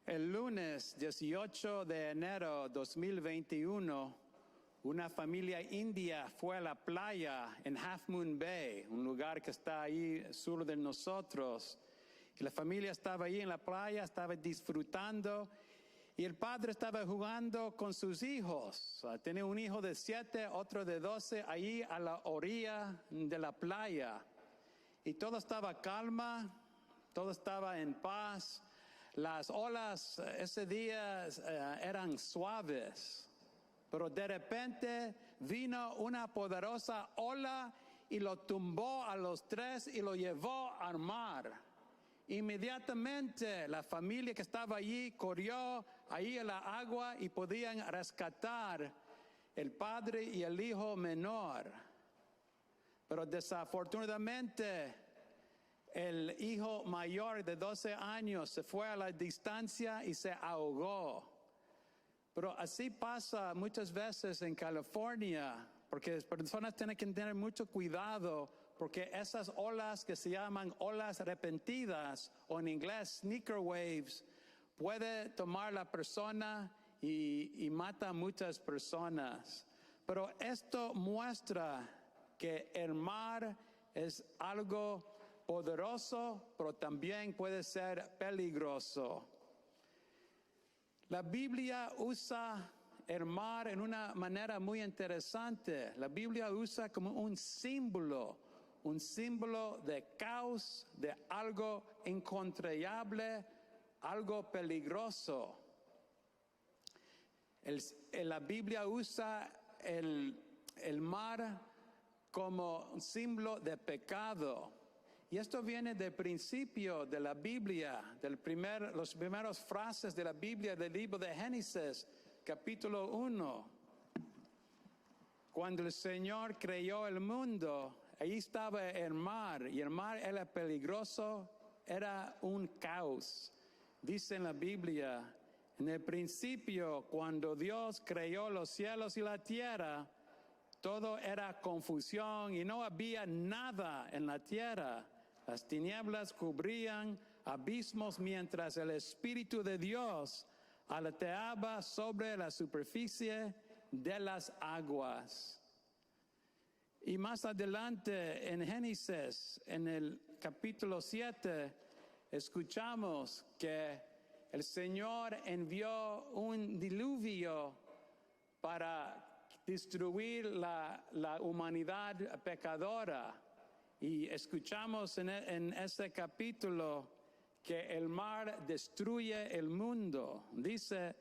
El lunes 18 de enero 2021, una familia india fue a la playa en Half Moon Bay, un lugar que está ahí al sur de nosotros. Y la familia estaba ahí en la playa, estaba disfrutando, y el padre estaba jugando con sus hijos. Tiene un hijo de 7, otro de 12, ahí a la orilla de la playa. Y todo estaba calma, todo estaba en paz. Las olas ese día eran suaves, pero de repente vino una poderosa ola y lo tumbó a los 3 y lo llevó al mar. Inmediatamente la familia que estaba allí corrió ahí en la agua y podían rescatar el padre y el hijo menor. Pero desafortunadamente el hijo mayor de 12 años se fue a la distancia y se ahogó. Pero así pasa muchas veces en California, porque las personas tienen que tener mucho cuidado, porque esas olas que se llaman olas repentinas, o en inglés sneaker waves, puede tomar la persona y mata a muchas personas. Pero esto muestra que el mar es algo poderoso, pero también puede ser peligroso. La Biblia usa el mar en una manera muy interesante. La Biblia usa como un símbolo de caos, de algo incontrolable, algo peligroso. La Biblia usa el mar como un símbolo de pecado. Y esto viene del principio de la Biblia, los primeros frases de la Biblia del libro de Génesis, capítulo 1. Cuando el Señor creó el mundo, ahí estaba el mar, y el mar era peligroso, era un caos. Dice en la Biblia, en el principio, cuando Dios creó los cielos y la tierra, todo era confusión y no había nada en la tierra. Las tinieblas cubrían abismos mientras el Espíritu de Dios aleteaba sobre la superficie de las aguas. Y más adelante en Génesis, en el capítulo 7, escuchamos que el Señor envió un diluvio para destruir la humanidad pecadora. Y escuchamos en ese capítulo que el mar destruye el mundo. Dice,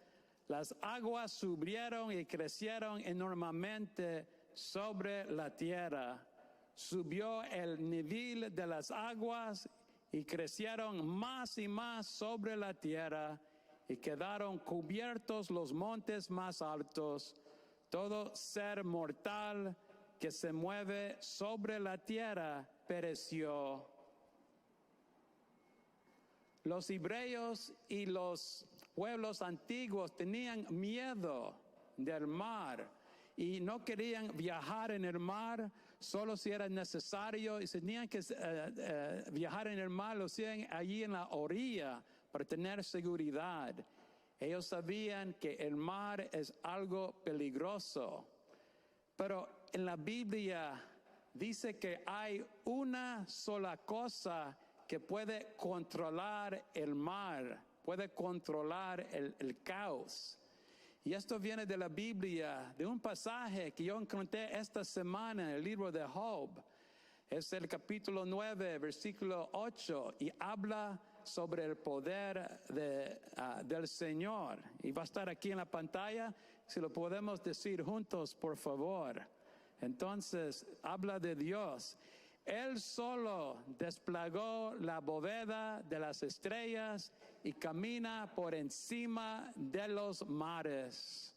las aguas subieron y crecieron enormemente sobre la tierra. Subió el nivel de las aguas y crecieron más y más sobre la tierra y quedaron cubiertos los montes más altos. Todo ser mortal que se mueve sobre la tierra pereció. Los hebreos y los pueblos antiguos tenían miedo del mar y no querían viajar en el mar solo si era necesario, y si tenían que viajar en el mar, lo hacían allí en la orilla para tener seguridad. Ellos sabían que el mar es algo peligroso. Pero en la Biblia dice que hay una sola cosa que puede controlar el mar, puede controlar el caos. Y esto viene de la Biblia, de un pasaje que yo encontré esta semana en el libro de Job. Es el capítulo 9, versículo 8, y habla sobre el poder del Señor. Y va a estar aquí en la pantalla, si lo podemos decir juntos, por favor. Entonces, habla de Dios. Él solo desplegó la bóveda de las estrellas y camina por encima de los mares.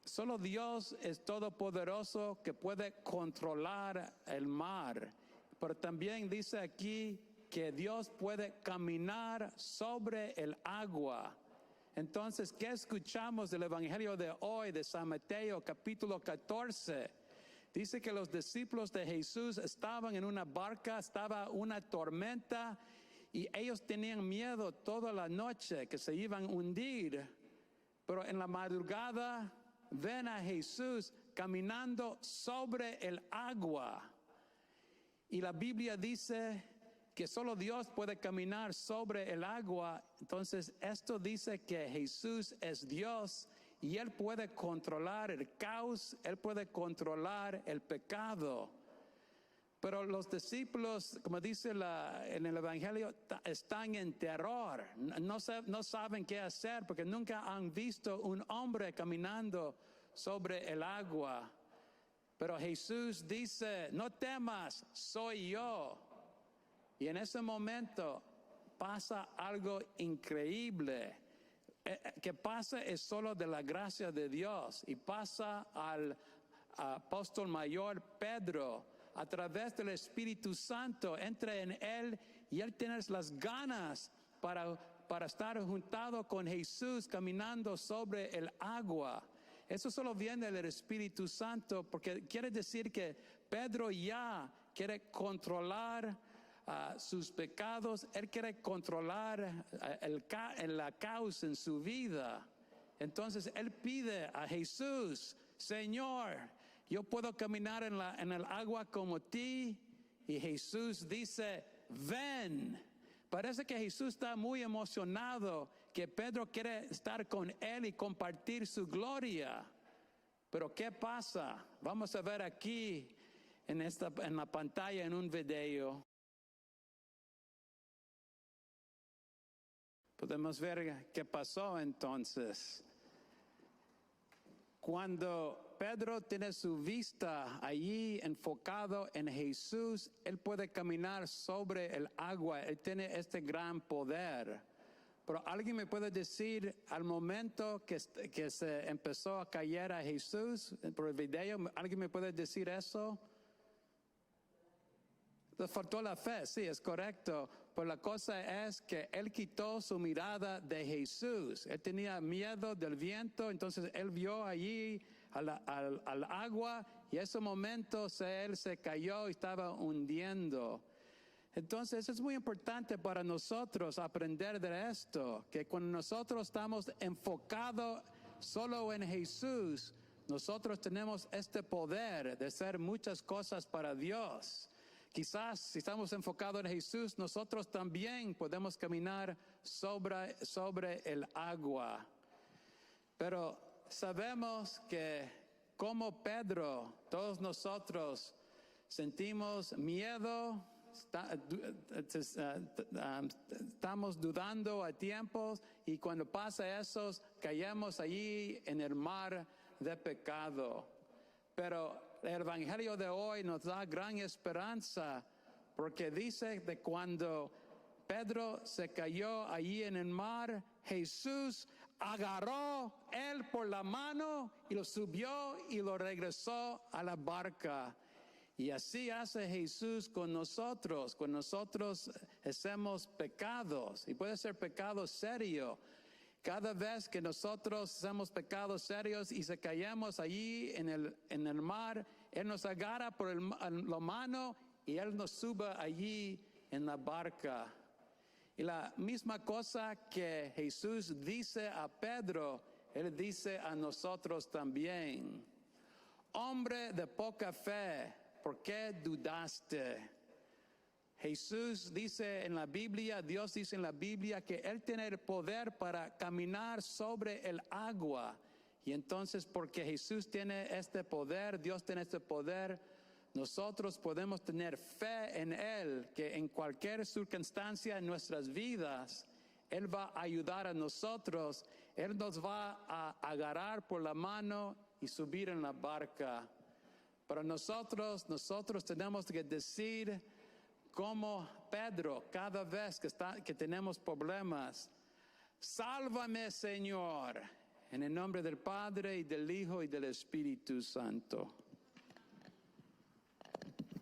Solo Dios es todopoderoso que puede controlar el mar. Pero también dice aquí que Dios puede caminar sobre el agua. Entonces, ¿qué escuchamos del Evangelio de hoy de San Mateo, capítulo 14? Dice que los discípulos de Jesús estaban en una barca, estaba una tormenta, y ellos tenían miedo toda la noche que se iban a hundir, pero en la madrugada ven a Jesús caminando sobre el agua. Y la Biblia dice que solo Dios puede caminar sobre el agua. Entonces esto dice que Jesús es Dios y Él puede controlar el caos, Él puede controlar el pecado. Pero los discípulos, como dice en el Evangelio, están en terror. No saben qué hacer porque nunca han visto un hombre caminando sobre el agua. Pero Jesús dice, no temas, soy yo. Y en ese momento pasa algo increíble. Que pasa es solo de la gracia de Dios. Y pasa al apóstol mayor Pedro. A través del Espíritu Santo entra en él y él tiene las ganas para estar juntado con Jesús caminando sobre el agua. Eso solo viene del Espíritu Santo porque quiere decir que Pedro ya quiere controlar sus pecados, él quiere controlar la causa en su vida. Entonces él pide a Jesús, Señor, yo puedo caminar en el agua como ti. Y Jesús dice, ven. Parece que Jesús está muy emocionado que Pedro quiere estar con él y compartir su gloria. Pero ¿qué pasa? Vamos a ver aquí en la pantalla en un video. Podemos ver qué pasó entonces. Cuando Pedro tiene su vista allí enfocado en Jesús, él puede caminar sobre el agua, él tiene este gran poder. Pero alguien me puede decir, al momento que se empezó a caer a Jesús, por el video, ¿alguien me puede decir eso? Le faltó la fe, sí, es correcto. Pero la cosa es que él quitó su mirada de Jesús. Él tenía miedo del viento, entonces él vio allí al agua y en ese momento él se cayó y estaba hundiendo. Entonces es muy importante para nosotros aprender de esto, que cuando nosotros estamos enfocados solo en Jesús, nosotros tenemos este poder de hacer muchas cosas para Dios. Quizás si estamos enfocados en Jesús, nosotros también podemos caminar sobre el agua. Pero sabemos que como Pedro, todos nosotros sentimos miedo, estamos dudando a tiempos y cuando pasa eso, caemos allí en el mar de pecado. Pero el Evangelio de hoy nos da gran esperanza porque dice de cuando Pedro se cayó allí en el mar, Jesús agarró él por la mano y lo subió y lo regresó a la barca. Y así hace Jesús con nosotros. Cuando nosotros hacemos pecados, y puede ser pecado serio. Cada vez que nosotros hacemos pecados serios y se caemos allí en el mar, Él nos agarra por la mano y Él nos sube allí en la barca. Y la misma cosa que Jesús dice a Pedro, Él dice a nosotros también. Hombre de poca fe, ¿por qué dudaste? Jesús dice en la Biblia, Dios dice en la Biblia que Él tiene el poder para caminar sobre el agua. Y entonces porque Jesús tiene este poder, Dios tiene este poder, nosotros podemos tener fe en Él, que en cualquier circunstancia en nuestras vidas, Él va a ayudar a nosotros, Él nos va a agarrar por la mano y subir en la barca. Pero nosotros tenemos que decir, como Pedro, cada vez que tenemos problemas, sálvame, Señor, en el nombre del Padre y del Hijo y del Espíritu Santo.